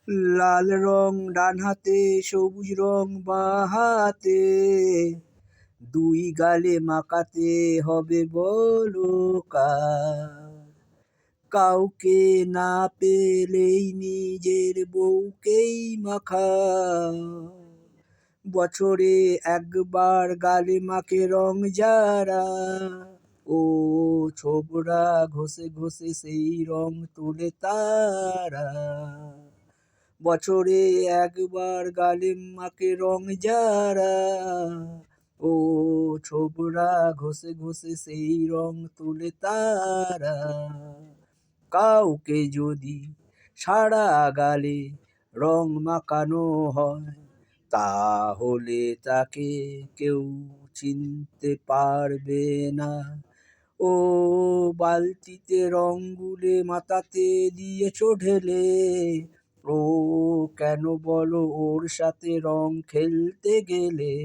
লাল রং ডান হাতে, সবুজ রং বাঁ হাতে, দুই গালে মাখাতে হবে বলো কার? কাউকে না পেলেই নিজের বউকেই মাখাও, বছরে একবার গালে মাখে রং যারা, ও ছোবরা ঘষে ঘষে সেই রং তোলে তারা। বছরে একবার গালে মাখে রং যারা, ও ছোবরা ঘষে ঘষে সেই রং তোলে তারা। কাউকে যদি সারা গালে রং মাখানো হয়, তাহলে তাকে কেউ চিনতে পারবে না। ও বালতিতে রং গুলে মাথাতে দিয়েছো ঢেলে, ও কেন বলো ওর সাথে রং খেলতে গেলে?